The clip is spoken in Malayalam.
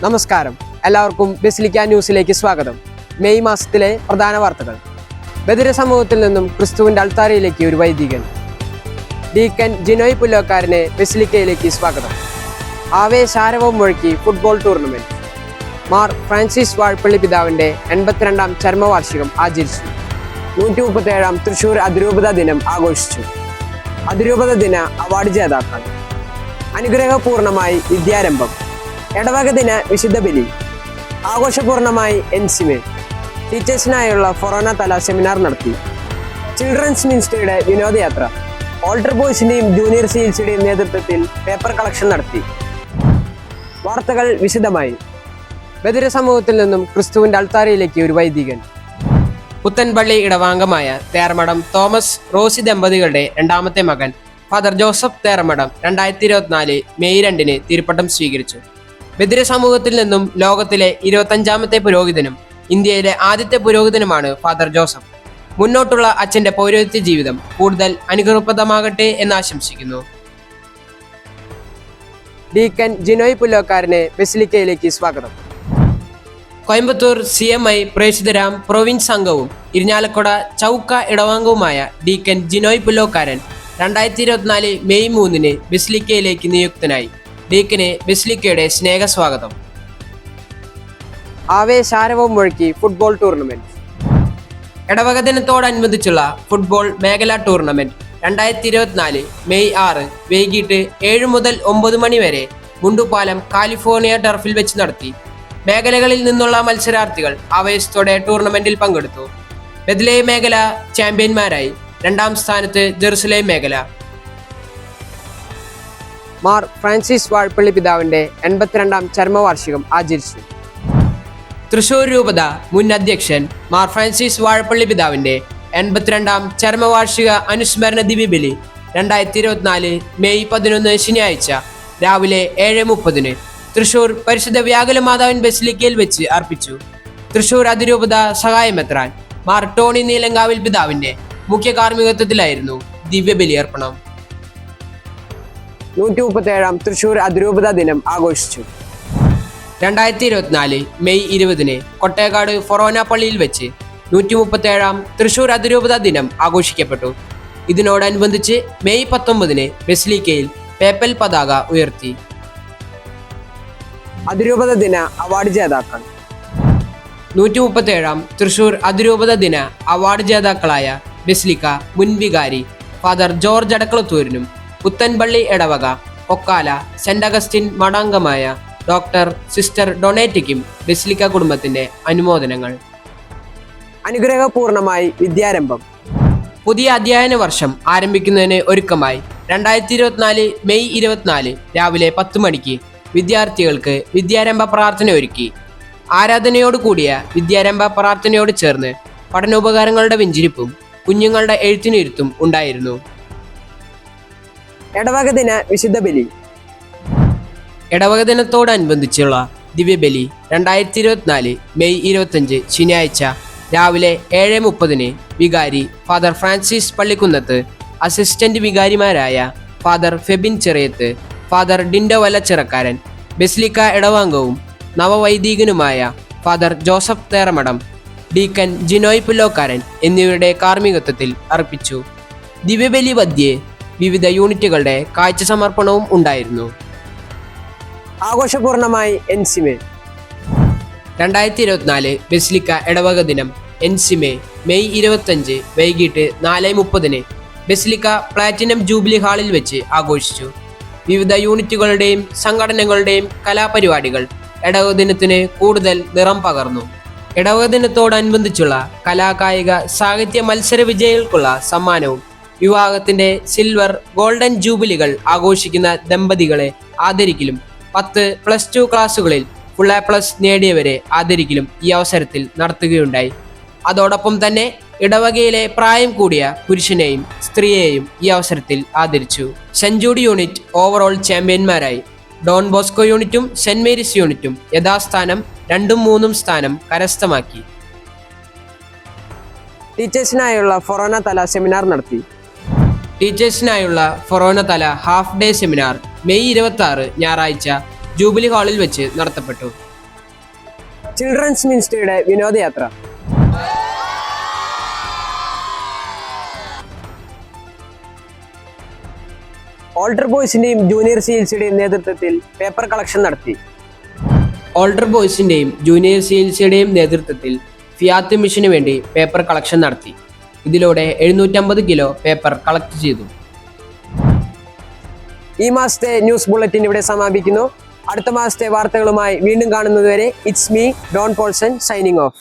നമസ്കാരം, എല്ലാവർക്കും ബസിലിക്ക ന്യൂസിലേക്ക് സ്വാഗതം. മെയ് മാസത്തിലെ പ്രധാന വാർത്തകൾ. ബധിര സമൂഹത്തിൽ നിന്നും ക്രിസ്തുവിൻ്റെ അൾത്താരയിലേക്ക് ഒരു വൈദികൻ. ഡീക്കൻ ജിനോയ് പുല്ലോക്കാരനെ ബസിലിക്കയിലേക്ക് സ്വാഗതം. ആവേശാരവം മുഴക്കി football tournament. Mar Francis Vazhappally പിതാവിൻ്റെ 82ാം ചരമവാർഷികം ആചരിച്ചു. 137ാം തൃശ്ശൂർ അതിരൂപത ദിനം ആഘോഷിച്ചു. അതിരൂപത ദിന അവാർഡ് ജേതാക്കൾ. അനുഗ്രഹപൂർണമായി വിദ്യാരംഭം. ഇടവക ദിന വിശുദ്ധ ബലി. ആഘോഷപൂർണമായി എൻസിമെ. ടീച്ചേഴ്സിനായുള്ള ഫൊറോന തല സെമിനാർ നടത്തി. ചിൽഡ്രൻസ് മിനിസ്ട്രിയുടെ വിനോദയാത്ര. ഓൾട്ടർ ബോയ്സിന്റെയും ജൂനിയർ സിയിൽസിയുടെയും നേതൃത്വത്തിൽ പേപ്പർ കളക്ഷൻ നടത്തി. വാർത്തകൾ വിശദമായി. ബധിര സമൂഹത്തിൽ നിന്നും ക്രിസ്തുവിൻ്റെ അൾത്താരയിലേക്ക് ഒരു വൈദികൻ. പുത്തൻപള്ളി ഇടവാംഗമായ തേർമഠം തോമസ് റോസി ദമ്പതികളുടെ രണ്ടാമത്തെ മകൻ ഫാദർ ജോസഫ് തേർമഠം 2024 മെയ് 2 തിരുപ്പട്ടം സ്വീകരിച്ചു. ബധിര സമൂഹത്തിൽ നിന്നും ലോകത്തിലെ 25ാമത്തെ പുരോഹിതനും ഇന്ത്യയിലെ ആദ്യത്തെ പുരോഹിതനുമാണ് ഫാദർ ജോസഫ്. മുന്നോട്ടുള്ള അച്ഛൻ്റെ പൗരോഹിത്യ ജീവിതം കൂടുതൽ അനുഗ്രഹപ്രദമാകട്ടെ എന്ന് ആശംസിക്കുന്നു. ഡീക്കൻ ജിനോയ് പുല്ലോക്കാരനെ ബസിലിക്കയിലേക്ക് സ്വാഗതം. കോയമ്പത്തൂർ CMI പ്രേക്ഷിതരാം പ്രൊവിൻസ് അംഗവും ഇരിഞ്ഞാലക്കുട ചൗക്ക ഇടവാംഗവുമായ ഡീക്കൻ ജിനോയ് പുല്ലോക്കാരൻ 2024 മെയ് 3 ബസിലിക്കയിലേക്ക് നിയുക്തനായി. ഡീക്കനെ ബസിലിക്കയുടെ സ്നേഹസ്വാഗതം. ആവേശാരവം മുഴക്കി ഫുട്ബോൾ ടൂർണമെന്റ്. ഇടവക ദിനത്തോടനുബന്ധിച്ചുള്ള ഫുട്ബോൾ മേഖലാ ടൂർണമെന്റ് 2024 മെയ് 6 വൈകിട്ട് 7 മുതൽ 9 മണി വരെ മുണ്ടുപാലം കാലിഫോർണിയ ടർഫിൽ വെച്ച് നടത്തി. മേഖലകളിൽ നിന്നുള്ള മത്സരാർത്ഥികൾ ആവേശത്തോടെ ടൂർണമെന്റിൽ പങ്കെടുത്തു. ബെത്ലഹേം മേഖല ചാമ്പ്യന്മാരായി. 2ാം സ്ഥാനത്ത് ജെറുസലേം മേഖല. മാർ ഫ്രാൻസിസ് വാഴപ്പള്ളി പിതാവിൻ്റെ 82ാം ചരമവാർഷികം ആചരിച്ചു. തൃശ്ശൂർ രൂപത മുൻ അധ്യക്ഷൻ മാർ ഫ്രാൻസിസ് വാഴപ്പള്ളി പിതാവിൻ്റെ 82ാം ചരമവാർഷിക അനുസ്മരണ ദിവ്യബലി 2024 മെയ് 11 ശനിയാഴ്ച രാവിലെ 7:30 തൃശ്ശൂർ പരിശുദ്ധ വ്യാകുല മാതാവിൻ ബസിലിക്കയിൽ വെച്ച് അർപ്പിച്ചു. തൃശ്ശൂർ അതിരൂപത സഹായമെത്രാൻ മാർ ടോണി നീലങ്കാവിൽ പിതാവിൻ്റെ മുഖ്യ കാർമ്മികത്വത്തിലായിരുന്നു ദിവ്യബലി അർപ്പണം. 137ാം തൃശ്ശൂർ അതിരൂപത ദിനം ആഘോഷിച്ചു. 2024 മെയ് 20 കൊട്ടേക്കാട് ഫൊറോന പള്ളിയിൽ വെച്ച് 137ാം തൃശ്ശൂർ അതിരൂപത ദിനം ആഘോഷിക്കപ്പെട്ടു. ഇതിനോടനുബന്ധിച്ച് മെയ് 19 ബസിലിക്കയിൽ പേപ്പൽ പതാക ഉയർത്തി. അതിരൂപത ദിന അവാർഡ് ജേതാക്കൾ. 137ാം തൃശ്ശൂർ അതിരൂപത ദിന അവാർഡ് ജേതാക്കളായ ബസിലിക്ക മുൻ വികാരി ഫാദർ ജോർജ് അടക്കളത്തൂരിനും പുത്തൻപള്ളി ഇടവക ഒക്കാല സെന്റ് അഗസ്റ്റിൻ മഠാംഗമായ ഡോക്ടർ സിസ്റ്റർ ഡൊണേറ്റയ്ക്കും ബസിലിക്ക കുടുംബത്തിന്റെ അനുമോദനങ്ങൾ. അനുഗ്രഹപൂർണമായി വിദ്യാരംഭം. പുതിയ അധ്യയന വർഷം ആരംഭിക്കുന്നതിന് ഒരുക്കമായി 2024 മെയ് 24 രാവിലെ 10 മണിക്ക് വിദ്യാർത്ഥികൾക്ക് വിദ്യാരംഭ പ്രാർത്ഥന ഒരുക്കി. ആരാധനയോട് കൂടിയ വിദ്യാരംഭ പ്രാർത്ഥനയോട് ചേർന്ന് പഠനോപകരണങ്ങളുടെ വെഞ്ചിരിപ്പും കുഞ്ഞുങ്ങളുടെ എഴുത്തിനിരുത്തും ഉണ്ടായിരുന്നു. ഇടവക ദിന വിശുദ്ധ ബലി. ഇടവക ദിനത്തോടനുബന്ധിച്ചുള്ള ദിവ്യബലി 2024 മെയ് 25 ശനിയാഴ്ച രാവിലെ 7:30 വികാരി ഫാദർ ഫ്രാൻസിസ് പള്ളിക്കുന്നത്ത്, അസിസ്റ്റന്റ് വികാരിമാരായ father Febin Cheriyath, father Dindo Vallachirakkaran, basilica ഇടവാംഗവും നവവൈദികനുമായ father Joseph Theramadom, deacon Jinoy Pullokkaran എന്നിവരുടെ കാർമ്മികത്വത്തിൽ അർപ്പിച്ചു. ദിവ്യബലി മധ്യേ വിവിധ യൂണിറ്റുകളുടെ കാഴ്ച സമർപ്പണവും ഉണ്ടായിരുന്നു. ആഘോഷപൂർണമായി എൻസിമെ. 2024 ബസിലിക്ക ഇടവക ദിനം എൻസിമെ മെയ് 25 വൈകിട്ട് 4:30 ബസിലിക്ക പ്ലാറ്റിനം ജൂബിലി ഹാളിൽ വെച്ച് ആഘോഷിച്ചു. വിവിധ യൂണിറ്റുകളുടെയും സംഘടനകളുടെയും കലാപരിപാടികൾ ഇടവക ദിനത്തിന് കൂടുതൽ നിറം പകർന്നു. ഇടവക ദിനത്തോടനുബന്ധിച്ചുള്ള കലാകായിക സാഹിത്യ മത്സര വിജയികൾക്കുള്ള സമ്മാനവും വിവാഹത്തിന്റെ സിൽവർ ഗോൾഡൻ ജൂബിലികൾ ആഘോഷിക്കുന്ന ദമ്പതികളെ ആദരിക്കലും 10+2 ക്ലാസുകളിൽ ഫുൾ A+ നേടിയവരെ ആദരിക്കലും ഈ അവസരത്തിൽ നടത്തുകയുണ്ടായി. അതോടൊപ്പം തന്നെ ഇടവകയിലെ പ്രായം കൂടിയ പുരുഷനെയും സ്ത്രീയെയും ഈ അവസരത്തിൽ ആദരിച്ചു. സെന്റ് ജൂഡ് യൂണിറ്റ് ഓവറോൾ ചാമ്പ്യന്മാരായി. ഡോൺ ബോസ്കോ യൂണിറ്റും സെന്റ് മേരീസ് യൂണിറ്റും യഥാസ്ഥാനം 2ഉം 3ഉം സ്ഥാനം കരസ്ഥമാക്കി. ടീച്ചേഴ്സിനായുള്ള ഫൊറോന തല സെമിനാർ നടത്തി. ടീച്ചേഴ്സിനായുള്ള ഫൊറോന തല ഹാഫ് ഡേ സെമിനാർ മെയ് 26 ഞായറാഴ്ച ജൂബിലി ഹാളിൽ വെച്ച് നടത്തപ്പെട്ടു. ചിൽഡ്രൻസ് മിനിസ്ട്രിയുടെ വിനോദയാത്ര. ഓൾഡർ ബോയ്സിന്റെയും ജൂനിയർ സിഎൽസിയുടെയും നേതൃത്വത്തിൽ പേപ്പർ കളക്ഷൻ നടത്തി. ഓൾഡർ ബോയ്സിന്റെയും ജൂനിയർ സിഎൽസിയുടെയും നേതൃത്വത്തിൽ ഫിയാത്ത് മിഷന് വേണ്ടി പേപ്പർ കളക്ഷൻ നടത്തി. ഇതിലൂടെ 750 കിലോ പേപ്പർ കളക്ട് ചെയ്തു. ഈ മാസത്തെ ന്യൂസ് ബുള്ളറ്റിൻ ഇവിടെ സമാപിക്കുന്നു. അടുത്ത മാസത്തെ വാർത്തകളുമായി വീണ്ടും കാണുന്നതുവരെ it's me Don Polson signing of.